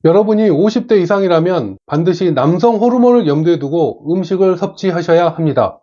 여러분이 50대 이상이라면 반드시 남성 호르몬을 염두에 두고 음식을 섭취하셔야 합니다.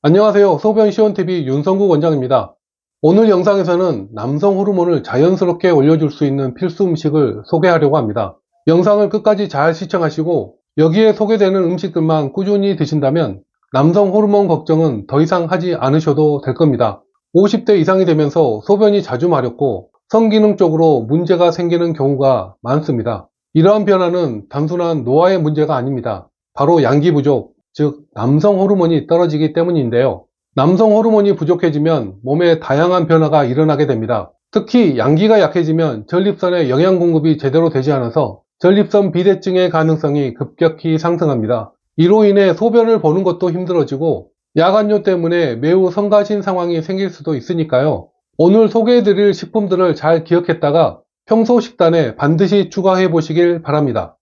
안녕하세요. 소변시원TV 윤성국 원장입니다. 오늘 영상에서는 남성 호르몬을 자연스럽게 올려줄 수 있는 필수 음식을 소개하려고 합니다. 영상을 끝까지 잘 시청하시고 여기에 소개되는 음식들만 꾸준히 드신다면 남성 호르몬 걱정은 더 이상 하지 않으셔도 될 겁니다. 50대 이상이 되면서 소변이 자주 마렵고 성기능 쪽으로 문제가 생기는 경우가 많습니다. 이러한 변화는 단순한 노화의 문제가 아닙니다. 바로 양기 부족, 즉 남성 호르몬이 떨어지기 때문인데요. 남성 호르몬이 부족해지면 몸에 다양한 변화가 일어나게 됩니다. 특히 양기가 약해지면 전립선에 영양 공급이 제대로 되지 않아서 전립선 비대증의 가능성이 급격히 상승합니다. 이로 인해 소변을 보는 것도 힘들어지고 야간뇨 때문에 매우 성가신 상황이 생길 수도 있으니까요. 오늘 소개해드릴 식품들을 잘 기억했다가 평소 식단에 반드시 추가해 보시길 바랍니다.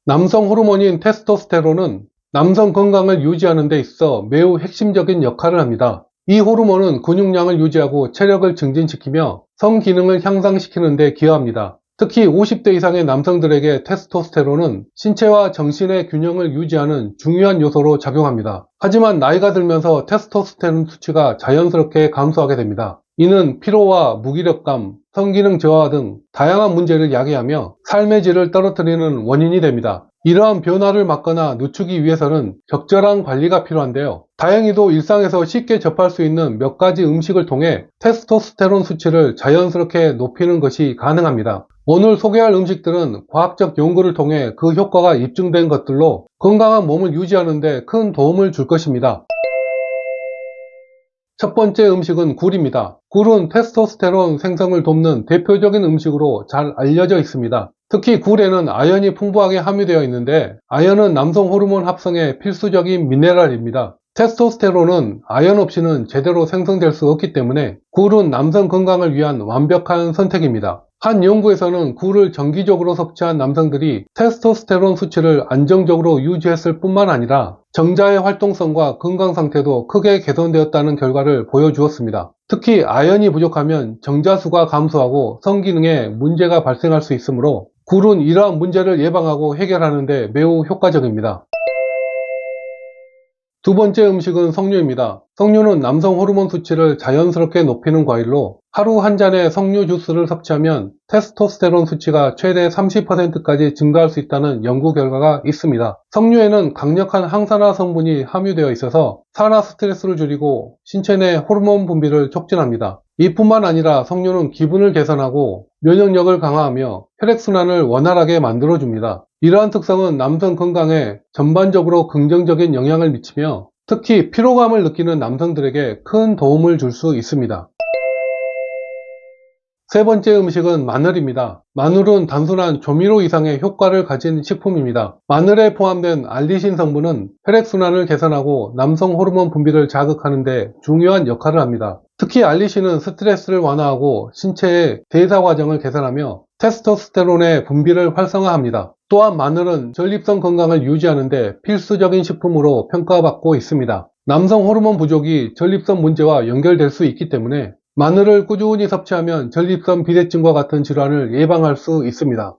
남성 호르몬인 테스토스테론은 남성 건강을 유지하는 데 있어 매우 핵심적인 역할을 합니다. 이 호르몬은 근육량을 유지하고 체력을 증진시키며 성기능을 향상시키는 데 기여합니다. 특히 50대 이상의 남성들에게 테스토스테론은 신체와 정신의 균형을 유지하는 중요한 요소로 작용합니다. 하지만 나이가 들면서 테스토스테론 수치가 자연스럽게 감소하게 됩니다. 이는 피로와 무기력감, 성기능 저하 등 다양한 문제를 야기하며 삶의 질을 떨어뜨리는 원인이 됩니다. 이러한 변화를 막거나 늦추기 위해서는 적절한 관리가 필요한데요. 다행히도 일상에서 쉽게 접할 수 있는 몇 가지 음식을 통해 테스토스테론 수치를 자연스럽게 높이는 것이 가능합니다. 오늘 소개할 음식들은 과학적 연구를 통해 그 효과가 입증된 것들로 건강한 몸을 유지하는 데 큰 도움을 줄 것입니다. 첫 번째 음식은 굴입니다. 굴은 테스토스테론 생성을 돕는 대표적인 음식으로 잘 알려져 있습니다. 특히 굴에는 아연이 풍부하게 함유되어 있는데 아연은 남성 호르몬 합성의 필수적인 미네랄입니다. 테스토스테론은 아연 없이는 제대로 생성될 수 없기 때문에 굴은 남성 건강을 위한 완벽한 선택입니다. 한 연구에서는 굴을 정기적으로 섭취한 남성들이 테스토스테론 수치를 안정적으로 유지했을 뿐만 아니라 정자의 활동성과 건강 상태도 크게 개선되었다는 결과를 보여주었습니다. 특히 아연이 부족하면 정자수가 감소하고 성기능에 문제가 발생할 수 있으므로 굴은 이러한 문제를 예방하고 해결하는 데 매우 효과적입니다. 두 번째 음식은 석류입니다. 석류는 남성 호르몬 수치를 자연스럽게 높이는 과일로 하루 한 잔의 석류 주스를 섭취하면 테스토스테론 수치가 최대 30%까지 증가할 수 있다는 연구 결과가 있습니다. 석류에는 강력한 항산화 성분이 함유되어 있어서 산화 스트레스를 줄이고 신체 내 호르몬 분비를 촉진합니다. 이뿐만 아니라 석류는 기분을 개선하고 면역력을 강화하며 혈액순환을 원활하게 만들어줍니다. 이러한 특성은 남성 건강에 전반적으로 긍정적인 영향을 미치며 특히 피로감을 느끼는 남성들에게 큰 도움을 줄 수 있습니다. 세 번째 음식은 마늘입니다. 마늘은 단순한 조미료 이상의 효과를 가진 식품입니다. 마늘에 포함된 알리신 성분은 혈액순환을 개선하고 남성 호르몬 분비를 자극하는 데 중요한 역할을 합니다. 특히 알리신은 스트레스를 완화하고 신체의 대사 과정을 개선하며 테스토스테론의 분비를 활성화합니다. 또한 마늘은 전립선 건강을 유지하는 데 필수적인 식품으로 평가받고 있습니다. 남성 호르몬 부족이 전립선 문제와 연결될 수 있기 때문에 마늘을 꾸준히 섭취하면 전립선 비대증과 같은 질환을 예방할 수 있습니다.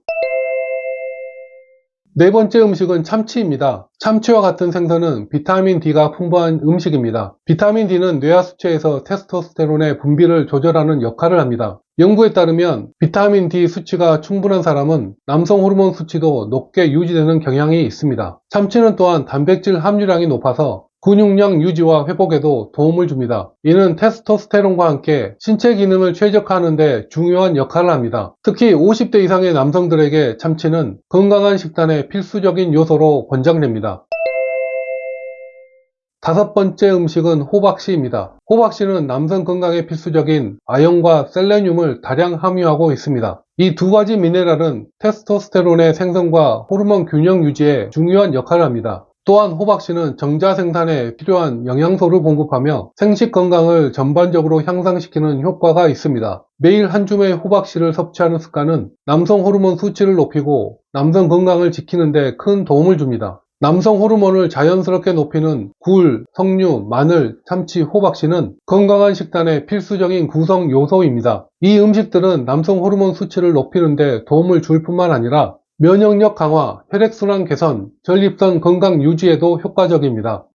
네 번째 음식은 참치입니다. 참치와 같은 생선은 비타민 D가 풍부한 음식입니다. 비타민 D는 뇌하수체에서 테스토스테론의 분비를 조절하는 역할을 합니다. 연구에 따르면 비타민 D 수치가 충분한 사람은 남성 호르몬 수치도 높게 유지되는 경향이 있습니다. 참치는 또한 단백질 함유량이 높아서 근육량 유지와 회복에도 도움을 줍니다. 이는 테스토스테론과 함께 신체 기능을 최적화하는 데 중요한 역할을 합니다. 특히 50대 이상의 남성들에게 참치는 건강한 식단의 필수적인 요소로 권장됩니다. 다섯 번째 음식은 호박씨입니다. 호박씨는 남성 건강에 필수적인 아연과 셀레늄을 다량 함유하고 있습니다. 이 두 가지 미네랄은 테스토스테론의 생성과 호르몬 균형 유지에 중요한 역할을 합니다. 또한 호박씨는 정자 생산에 필요한 영양소를 공급하며 생식 건강을 전반적으로 향상시키는 효과가 있습니다. 매일 한 줌의 호박씨를 섭취하는 습관은 남성 호르몬 수치를 높이고 남성 건강을 지키는 데 큰 도움을 줍니다. 남성 호르몬을 자연스럽게 높이는 굴, 석류, 마늘, 참치, 호박씨는 건강한 식단의 필수적인 구성 요소입니다. 이 음식들은 남성 호르몬 수치를 높이는 데 도움을 줄 뿐만 아니라 면역력 강화, 혈액순환 개선, 전립선 건강 유지에도 효과적입니다.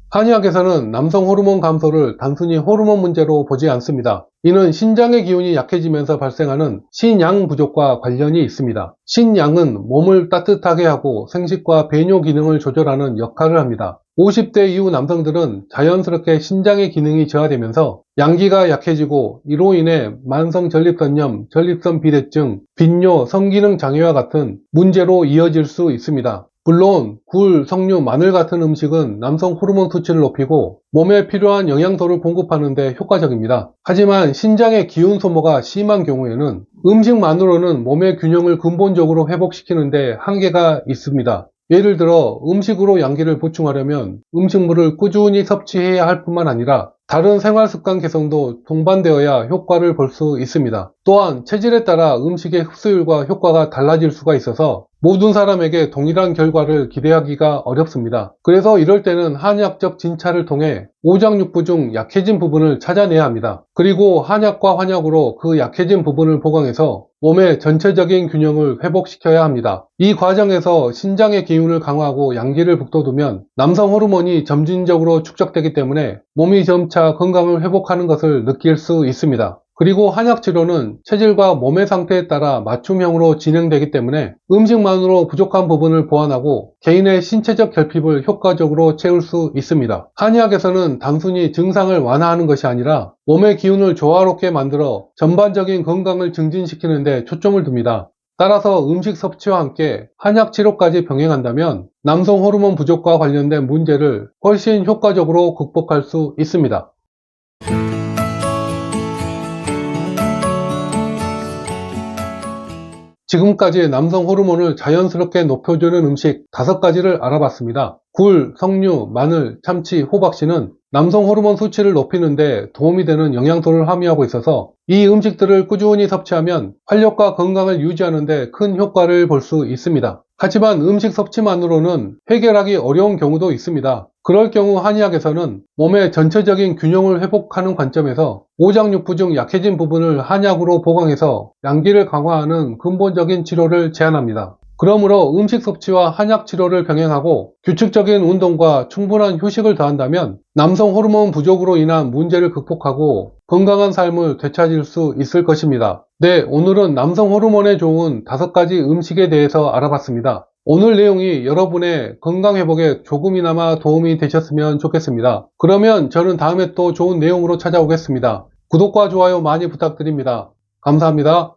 한의학에서는 남성 호르몬 감소를 단순히 호르몬 문제로 보지 않습니다. 이는 신장의 기운이 약해지면서 발생하는 신양 부족과 관련이 있습니다. 신양은 몸을 따뜻하게 하고 생식과 배뇨 기능을 조절하는 역할을 합니다. 50대 이후 남성들은 자연스럽게 신장의 기능이 저하되면서 양기가 약해지고 이로 인해 만성 전립선염, 전립선 비대증, 빈뇨, 성기능 장애와 같은 문제로 이어질 수 있습니다. 물론 굴, 석류, 마늘 같은 음식은 남성 호르몬 수치를 높이고 몸에 필요한 영양소를 공급하는 데 효과적입니다. 하지만 신장의 기운 소모가 심한 경우에는 음식만으로는 몸의 균형을 근본적으로 회복시키는 데 한계가 있습니다. 예를 들어 음식으로 양기를 보충하려면 음식물을 꾸준히 섭취해야 할 뿐만 아니라 다른 생활습관 개선도 동반되어야 효과를 볼 수 있습니다. 또한 체질에 따라 음식의 흡수율과 효과가 달라질 수가 있어서 모든 사람에게 동일한 결과를 기대하기가 어렵습니다. 그래서 이럴 때는 한의학적 진찰을 통해 오장육부 중 약해진 부분을 찾아내야 합니다. 그리고 한약과 환약으로 그 약해진 부분을 보강해서 몸의 전체적인 균형을 회복시켜야 합니다. 이 과정에서 신장의 기운을 강화하고 양기를 북돋우면 남성 호르몬이 점진적으로 축적되기 때문에 몸이 점차 건강을 회복하는 것을 느낄 수 있습니다. 그리고 한약치료는 체질과 몸의 상태에 따라 맞춤형으로 진행되기 때문에 음식만으로 부족한 부분을 보완하고 개인의 신체적 결핍을 효과적으로 채울 수 있습니다. 한의학에서는 단순히 증상을 완화하는 것이 아니라 몸의 기운을 조화롭게 만들어 전반적인 건강을 증진시키는 데 초점을 둡니다. 따라서 음식 섭취와 함께 한약 치료까지 병행한다면 남성 호르몬 부족과 관련된 문제를 훨씬 효과적으로 극복할 수 있습니다. 지금까지 남성 호르몬을 자연스럽게 높여주는 음식 5가지를 알아봤습니다. 굴, 석류, 마늘, 참치, 호박씨는 남성 호르몬 수치를 높이는 데 도움이 되는 영양소를 함유하고 있어서 이 음식들을 꾸준히 섭취하면 활력과 건강을 유지하는 데 큰 효과를 볼 수 있습니다. 하지만 음식 섭취만으로는 해결하기 어려운 경우도 있습니다. 그럴 경우 한의학에서는 몸의 전체적인 균형을 회복하는 관점에서 오장육부 중 약해진 부분을 한약으로 보강해서 양기를 강화하는 근본적인 치료를 제안합니다. 그러므로 음식 섭취와 한약 치료를 병행하고 규칙적인 운동과 충분한 휴식을 더한다면 남성 호르몬 부족으로 인한 문제를 극복하고 건강한 삶을 되찾을 수 있을 것입니다. 네, 오늘은 남성 호르몬에 좋은 5가지 음식에 대해서 알아봤습니다. 오늘 내용이 여러분의 건강 회복에 조금이나마 도움이 되셨으면 좋겠습니다. 그러면 저는 다음에 또 좋은 내용으로 찾아오겠습니다. 구독과 좋아요 많이 부탁드립니다. 감사합니다.